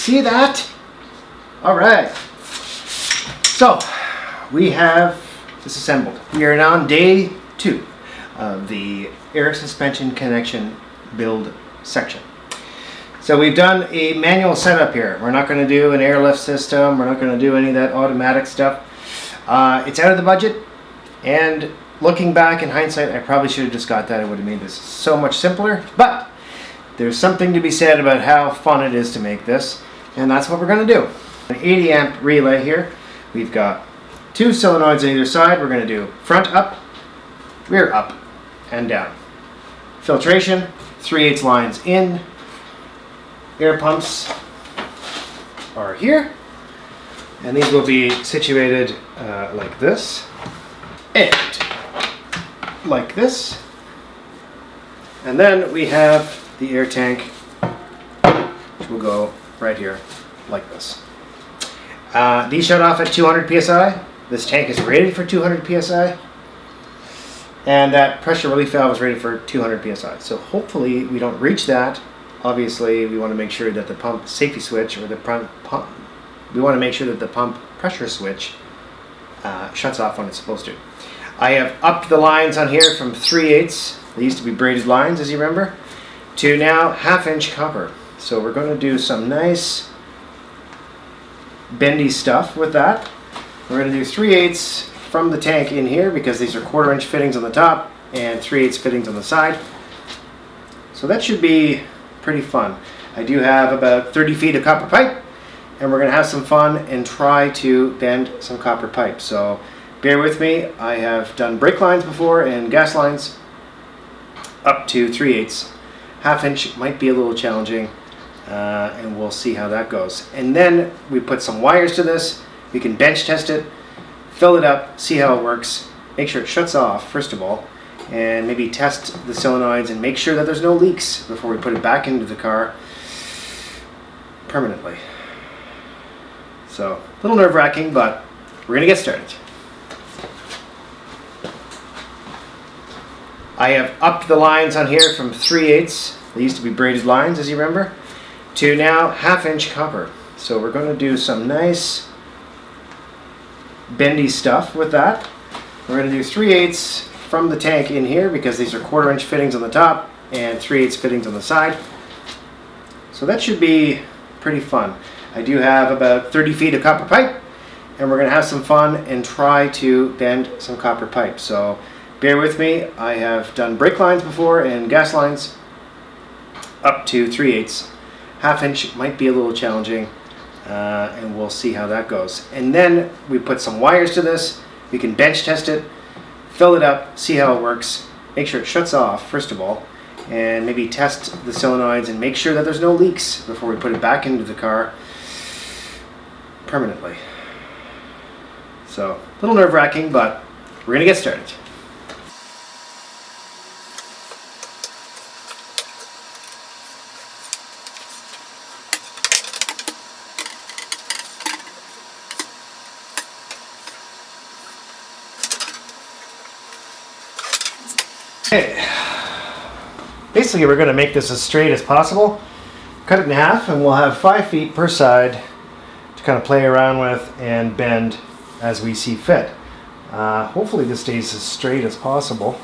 see that? All right. So we have disassembled. We are now on day 2 of the air suspension connection build section. So we've done a manual setup here. We're not going to do an airlift system. We're not going to do any of that automatic stuff. It's out of the budget, and looking back in hindsight, I probably should have just got that. It would have made this so much simpler, but there's something to be said about how fun it is to make this, and that's what we're going to do. An 80 amp relay here. We've got 2 solenoids on either side. We're going to do front up, rear up, and down. Filtration, 3/8 lines in. Air pumps are here, and these will be situated like this and like this. And then we have the air tank, which will go right here like this. These shut off at 200 psi. This tank is rated for 200 psi, and that pressure relief valve is rated for 200 psi. So hopefully we don't reach that. Obviously, we want to make sure that the pump safety switch, or the pump pressure switch shuts off when it's supposed to. I have upped the lines on here from 3/8, they used to be braided lines, as you remember, to now 1/2 inch copper. So we're going to do some nice bendy stuff with that. We're going to do 3/8 from the tank in here, because these are 1/4 inch fittings on the top and 3/8 fittings on the side. So that should be pretty fun. I do have about 30 feet of copper pipe, and we're going to have some fun and try to bend some copper pipe. So bear with me. I have done brake lines before and gas lines up to 3/8. 1/2 inch might be a little challenging, and we'll see how that goes. And then we put some wires to this. We can bench test it, fill it up, see how it works, make sure it shuts off first of all, and maybe test the solenoids and make sure that there's no leaks before we put it back into the car permanently. So, a little nerve-wracking, but we're going to get started. I have upped the lines on here from 3/8, they used to be braided lines, as you remember, to now 1/2 inch copper. So we're going to do some nice bendy stuff with that. We're going to do 3/8 from the tank in here, because these are 1/4 inch fittings on the top and 3/8 fittings on the side. So that should be pretty fun. I do have about 30 feet of copper pipe, and we're going to have some fun and try to bend some copper pipe. So bear with me. I have done brake lines before and gas lines up to 3/8. 1/2 inch might be a little challenging, and we'll see how that goes. And then we put some wires to this. We can bench test it, fill it up, see how it works, make sure it shuts off first of all, and maybe test the solenoids and make sure that there's no leaks before we put it back into the car permanently. So, a little nerve-wracking, but we're going to get started. Okay, basically we're going to make this as straight as possible. Cut it in half, and we'll have 5 feet per side to kind of play around with and bend as we see fit. Hopefully this stays as straight as possible.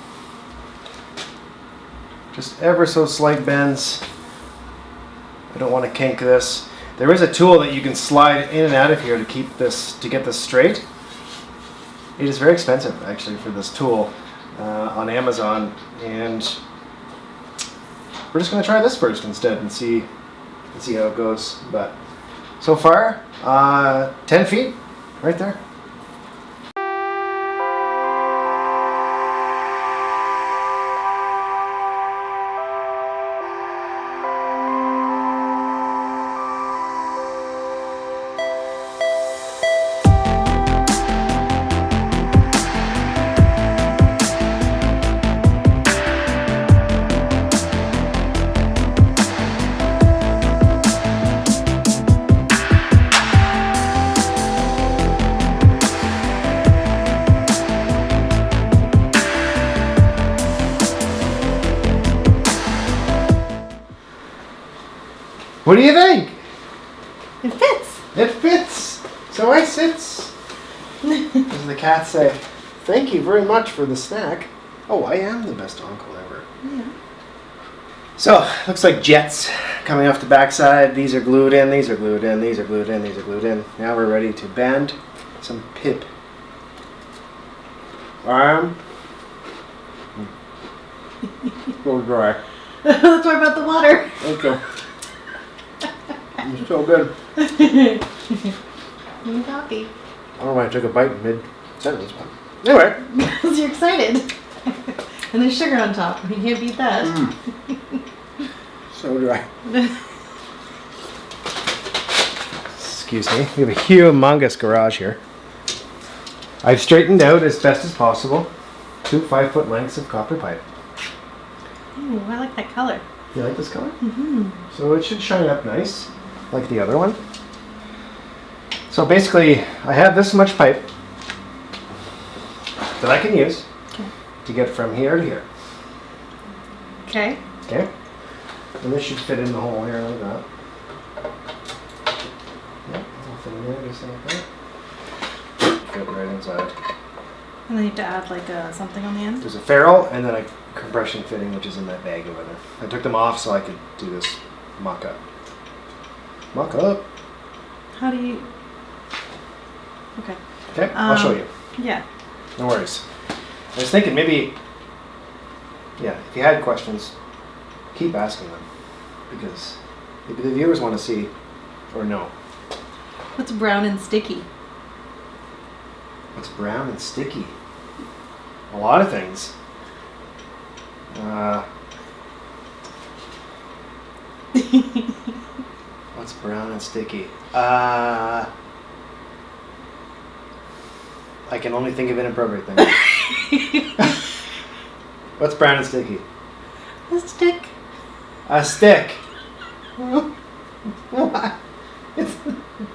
Just ever so slight bends. I don't want to kink this. There is a tool that you can slide in and out of here to keep this, to get this straight. It is very expensive actually for this tool. On Amazon, and we're just going to try this first instead and see how it goes. But so far, 10 feet right there. What do you think? It fits. It fits. So I sits. As the cats say, thank you very much for the snack. Oh, I am the best uncle ever. Yeah. So, looks like jets coming off the backside. These are glued in, these are glued in, these are glued in, these are glued in. Now we're ready to bend some pip. Arm. Go dry. Let's talk about the water. Okay. It's so good. You coffee. I don't know why I took a bite mid-sentence, but anyway. Because you're excited. And there's sugar on top. You can't beat that. So dry. Excuse me. We have a humongous garage here. I've straightened out as best as possible 2 5-foot lengths of copper pipe. Ooh, I like that color. You like this color? Mm-hmm. So it should shine up nice, like the other one. So basically, I have this much pipe that I can use to get from here to here. Okay. Okay? And this should fit in the hole here like that. Yep, it'll fit in there just like that. Fit right inside. And then you have to add like something on the end? There's a ferrule and then a compression fitting which is in that bag over there. I took them off so I could do this mock-up. Mock-up! How do you... Okay. Okay, I'll show you. Yeah. No worries. I was thinking maybe, yeah, if you had questions, keep asking them. Because maybe the viewers want to see or know. What's brown and sticky? What's brown and sticky? A lot of things. What's brown and sticky? I can only think of inappropriate things. What's brown and sticky? A stick. A stick. Why?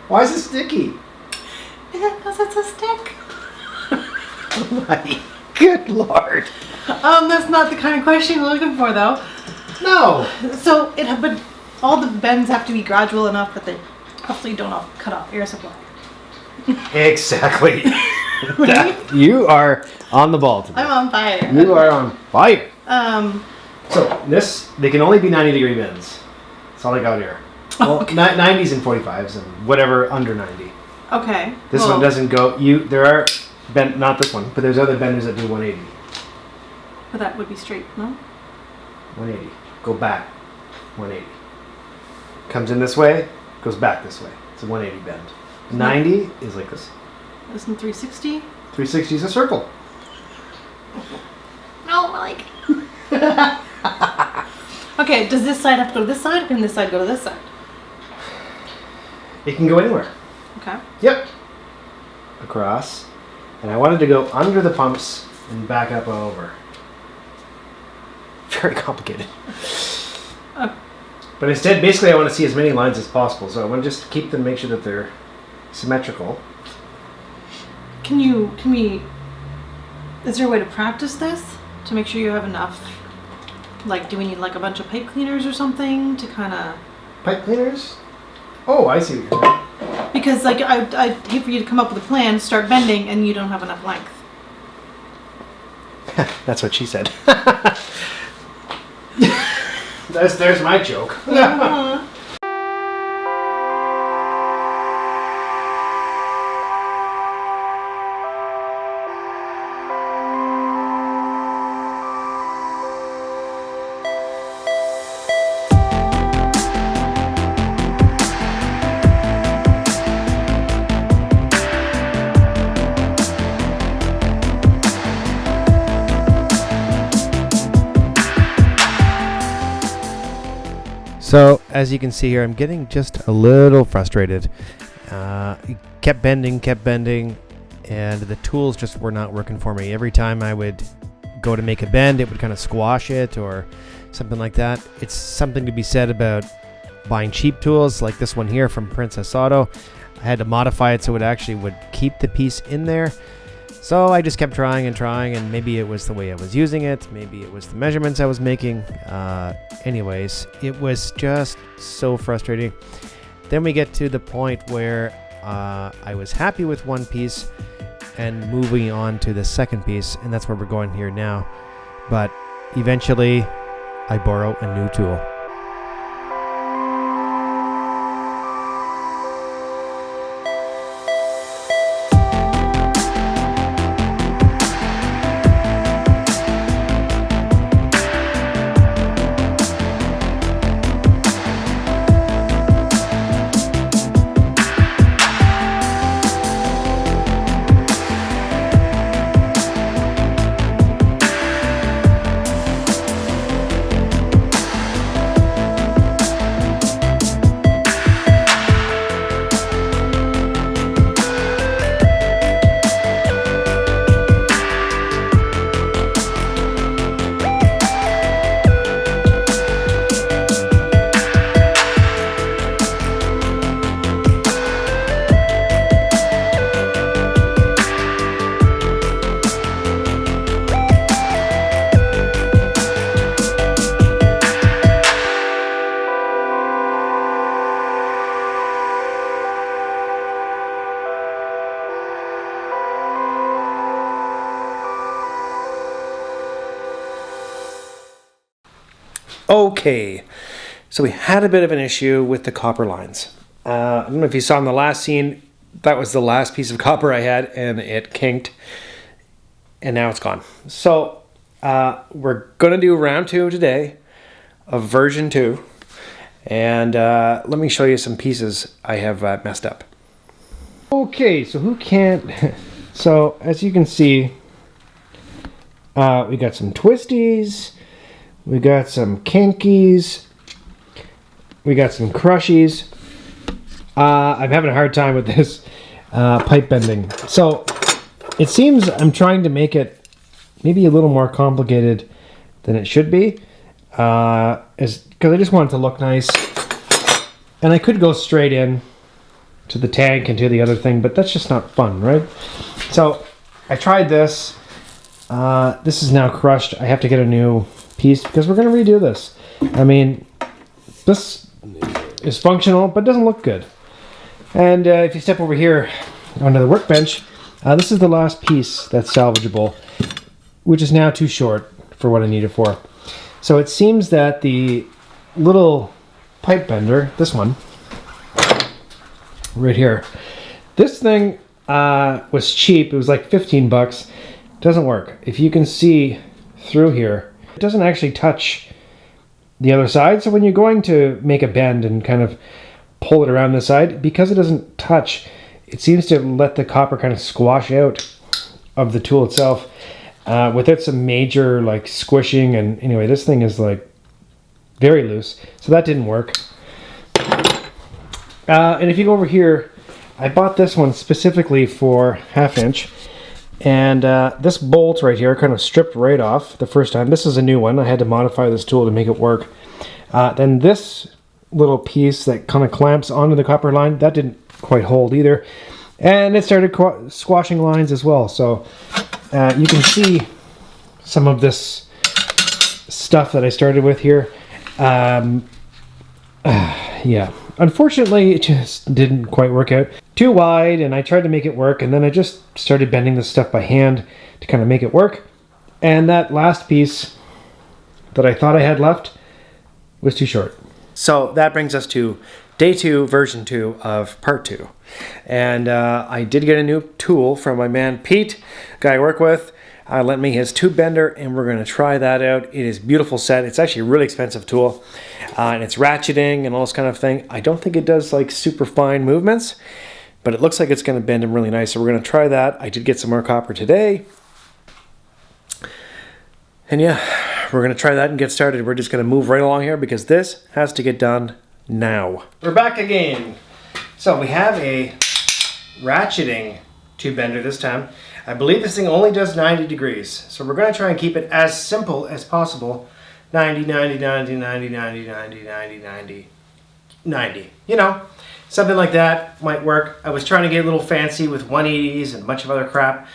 Why is it sticky? Because it's a stick. Oh my good lord. That's not the kind of question you're looking for, though. No. So but all the bends have to be gradual enough that they hopefully don't all cut off air supply. Exactly. You are on the ball today. I'm on fire. You are on fire. So they can only be 90-degree bends. That's all I got here. Well, 90s and 45s and whatever under 90. Okay. This one doesn't go. There are not this one, but there's other benders that do 180. But that would be straight, no? 180. Go back. 180. Comes in this way, goes back this way. It's a 180 bend. 90 is like this. Isn't 360? 360 is a circle. No, like. Okay, does this side have to go to this side, or can this side go to this side? It can go anywhere. Okay. Yep. Across. And I wanted to go under the pumps and back up over. Very complicated. But instead, basically, I want to see as many lines as possible. So I want to just keep them, make sure that they're symmetrical. Is there a way to practice this? To make sure you have enough? Like, do we need like a bunch of pipe cleaners or something to kind of... Pipe cleaners? Oh, I see what you're saying. Because like, I'd hate for you to come up with a plan, start bending, and you don't have enough length. That's what she said. There's my joke. Uh-huh. So, as you can see here, I'm getting just a little frustrated. Kept bending, and the tools just were not working for me. Every time I would go to make a bend, it would kind of squash it or something like that. It's something to be said about buying cheap tools like this one here from Princess Auto. I had to modify it so it actually would keep the piece in there. So I just kept trying, and maybe it was the way I was using it, maybe it was the measurements I was making. Anyways, it was just so frustrating. Then we get to the point where I was happy with one piece and moving on to the second piece, and that's where we're going here now. But eventually I borrow a new tool. Okay, so we had a bit of an issue with the copper lines. I don't know if you saw in the last scene, that was the last piece of copper I had, and it kinked, and now it's gone. So we're going to do round 2 today of version 2, and let me show you some pieces I have messed up. Okay, so who can't... So as you can see, we got some twisties, we got some kinkies, we got some crushies. I'm having a hard time with this pipe bending. So it seems I'm trying to make it maybe a little more complicated than it should be, because I just want it to look nice. And I could go straight in to the tank and to the other thing, but that's just not fun, right? So I tried this. This is now crushed. I have to get a new piece because we're going to redo this. I mean, this is functional, but doesn't look good. And if you step over here onto the workbench, this is the last piece that's salvageable, which is now too short for what I need it for. So it seems that the little pipe bender, this one, right here, this thing was cheap. It was like 15 bucks. Doesn't work. If you can see through here, it doesn't actually touch the other side. So when you're going to make a bend and kind of pull it around the side, because it doesn't touch, it seems to let the copper kind of squash out of the tool itself without some major like squishing. And anyway, this thing is like very loose, so that didn't work. And if you go over here, I bought this one specifically for 1/2 inch. And this bolt right here kind of stripped right off the first time. This is a new one. I had to modify this tool to make it work. Then this little piece that kind of clamps onto the copper line, that didn't quite hold either. And it started squashing lines as well. So you can see some of this stuff that I started with here. Yeah, unfortunately it just didn't quite work out. Too wide, and I tried to make it work, and then I just started bending this stuff by hand to kind of make it work. And that last piece that I thought I had left was too short. So that brings us to day 2, version 2 of part 2. And I did get a new tool from my man Pete, guy I work with. Lent me his tube bender, and we're going to try that out. It is a beautiful set. It's actually a really expensive tool, and it's ratcheting and all this kind of thing. I don't think it does like super fine movements, but it looks like it's going to bend them really nice. So we're going to try that. I did get some more copper today, and yeah, we're going to try that and get started. We're just going to move right along here because this has to get done now. We're back again. So we have a ratcheting tube bender this time. I believe this thing only does 90 degrees. So we're going to try and keep it as simple as possible. 90, 90, 90, 90, 90, 90, 90, 90, 90. You know, something like that might work. I was trying to get a little fancy with 180s and a bunch of other crap.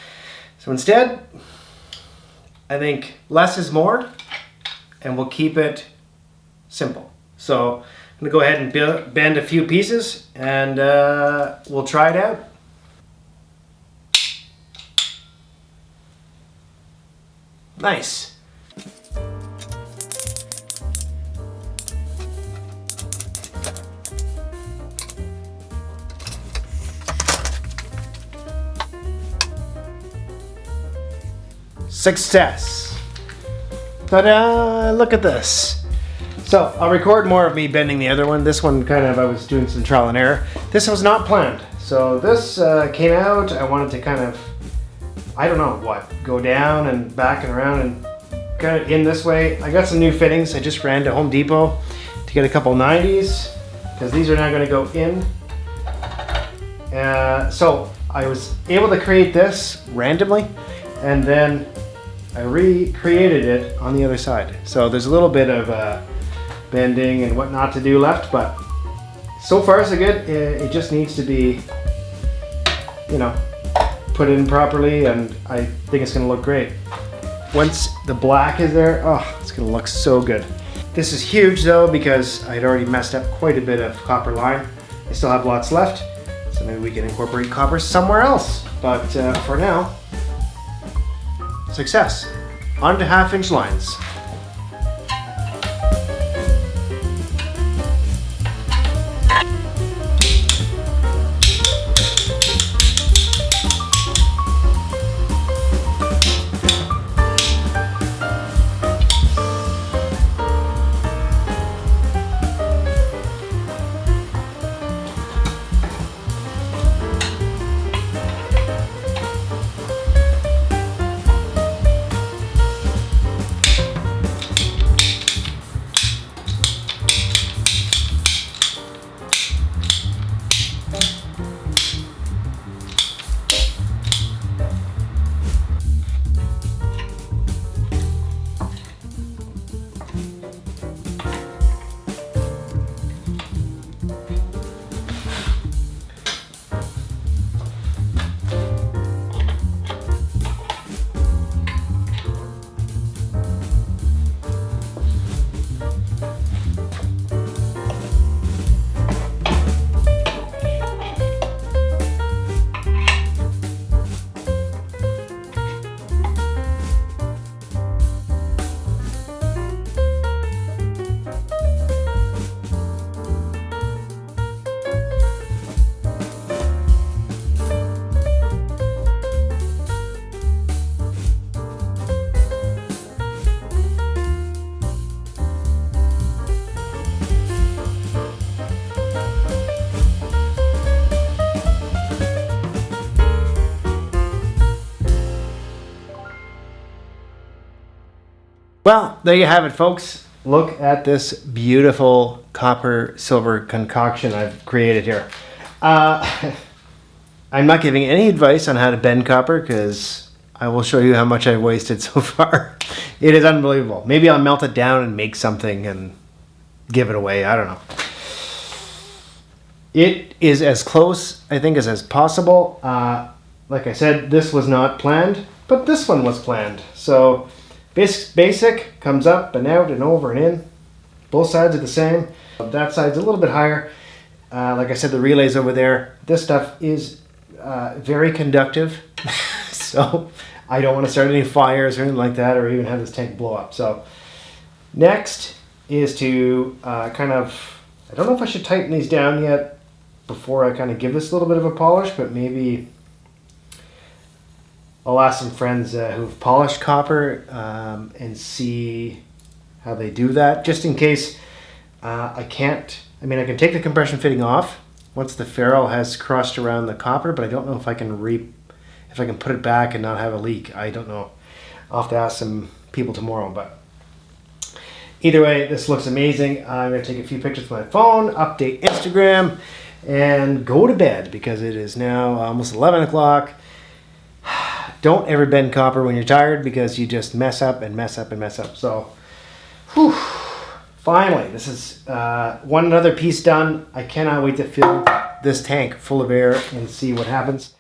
So instead, I think less is more, and we'll keep it simple. So I'm gonna go ahead and bend a few pieces and we'll try it out. Nice. Success. Ta-da! Look at this. So I'll record more of me bending the other one. This one I was doing some trial and error. This was not planned. So this came out. I wanted to I don't know what, go down and back and around and kind of in this way. I got some new fittings. I just ran to Home Depot to get a couple 90s because these are now going to go in. So I was able to create this randomly and then I recreated it on the other side. So there's a little bit of bending and what not to do left, but so far so good. It just needs to be, put in properly, and I think it's gonna look great. Once the black is there, oh, it's gonna look so good. This is huge though because I'd already messed up quite a bit of copper line. I still have lots left, so maybe we can incorporate copper somewhere else. But for now, success. On to 1/2-inch lines. Well, there you have it, folks. Look at this beautiful copper silver concoction I've created here. I'm not giving any advice on how to bend copper because I will show you how much I've wasted so far. It is unbelievable. Maybe I'll melt it down and make something and give it away. I don't know. It is as close, I think, as possible. Like I said, this was not planned, but this one was planned. So basic comes up and out and over and in. Both sides are the same. That side's a little bit higher. Like I said, the relay's over there. This stuff is very conductive. So I don't want to start any fires or anything like that, or even have this tank blow up. So next is to I don't know if I should tighten these down yet before I kind of give this a little bit of a polish, but maybe I'll ask some friends who've polished copper and see how they do that, just in case I can take the compression fitting off once the ferrule has crossed around the copper, but I don't know if I can put it back and not have a leak. I don't know. I'll have to ask some people tomorrow, but either way, this looks amazing. I'm going to take a few pictures with my phone, update Instagram, and go to bed because it is now almost 11 o'clock. Don't ever bend copper when you're tired because you just mess up and mess up and mess up. So, whew, finally, this is one other piece done. I cannot wait to fill this tank full of air and see what happens.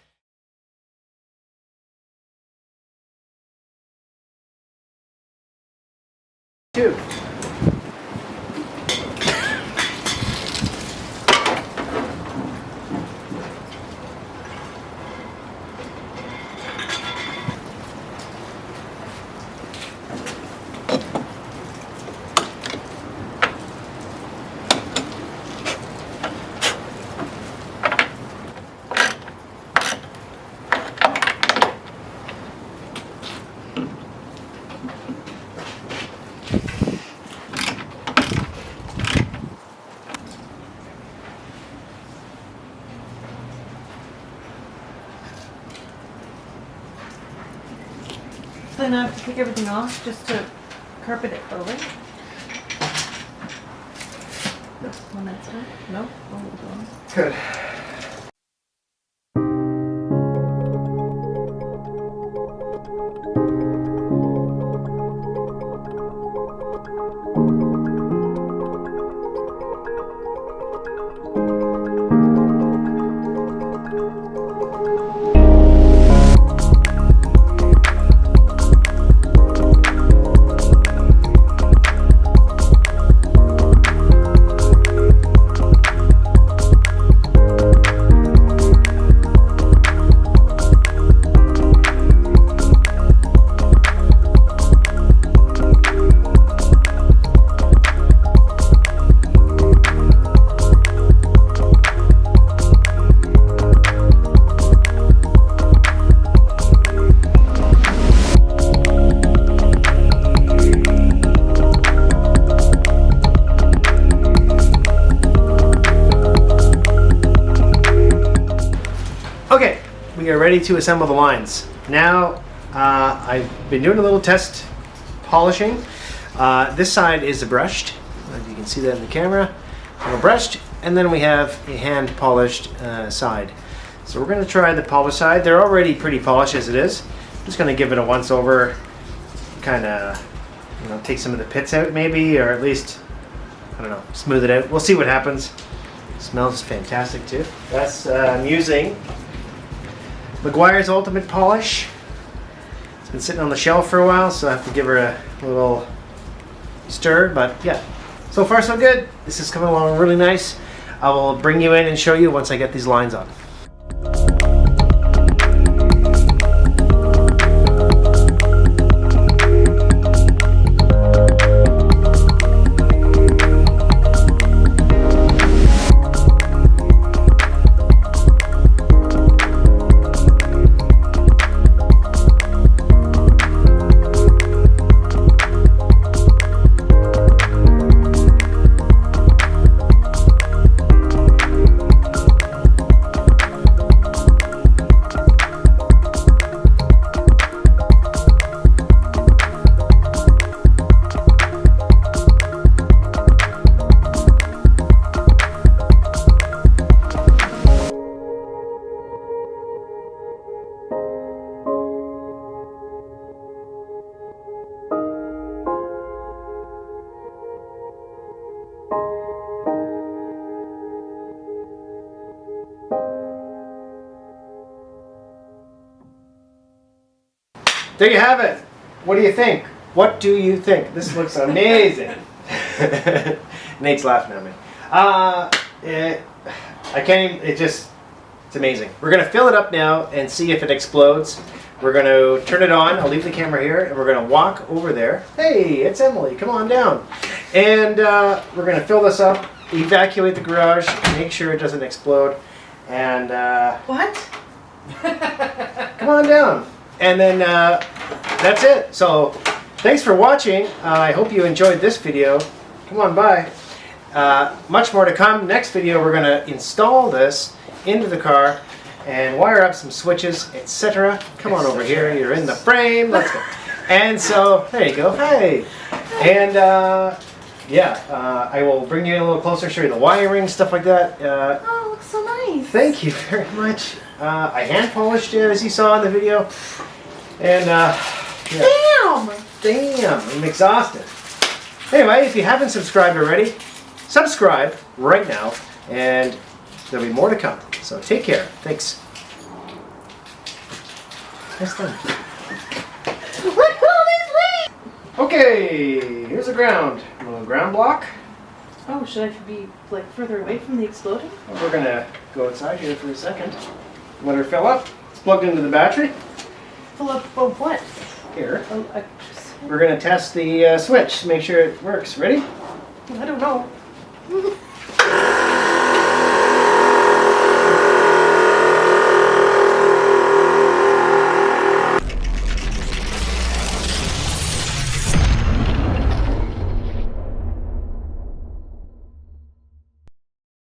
take everything off just to carpet it over? No. When that's done? No? Oh, hold on. Good. Okay, we are ready to assemble the lines. Now, I've been doing a little test polishing. This side is brushed, as you can see that in the camera. We're brushed, and then we have a hand polished side. So we're going to try the polished side. They're already pretty polished as it is. I'm just going to give it a once over, kind of, take some of the pits out maybe, or at least, I don't know, smooth it out. We'll see what happens. It smells fantastic too. I'm using McGuire's Ultimate Polish. It's been sitting on the shelf for a while, so I have to give her a little stir, but yeah, so far so good. This is coming along really nice. I will bring you in and show you once I get these lines on. There you have it. What do you think? What do you think? This looks amazing. Nate's laughing at me. I can't even, it's amazing. We're going to fill it up now and see if it explodes. We're going to turn it on. I'll leave the camera here and we're going to walk over there. Hey, it's Emily. Come on down. And we're going to fill this up, evacuate the garage, make sure it doesn't explode. And What? come on down. And then that's it. So thanks for watching. I hope you enjoyed this video. Come on by. Much more to come. Next video we're going to install this into the car and wire up some switches, etc. Come on over here. You're in the frame. Let's go. And so there you go. Hey. And I will bring you in a little closer, show you the wiring, stuff like that. Oh, it looks so nice. Thank you very much. I hand polished it as you saw in the video. And Damn! I'm exhausted. Anyway, if you haven't subscribed already, subscribe right now and there'll be more to come. So take care. Thanks. Nice done. Look at all these leaves! Okay, here's the ground. A little ground block. Oh, should I be like further away from the exploding? We're gonna go outside here for a second. Let her fill up. It's plugged into the battery. Full of what? Here. Oh, We're gonna test the switch to make sure it works. Ready? I don't know.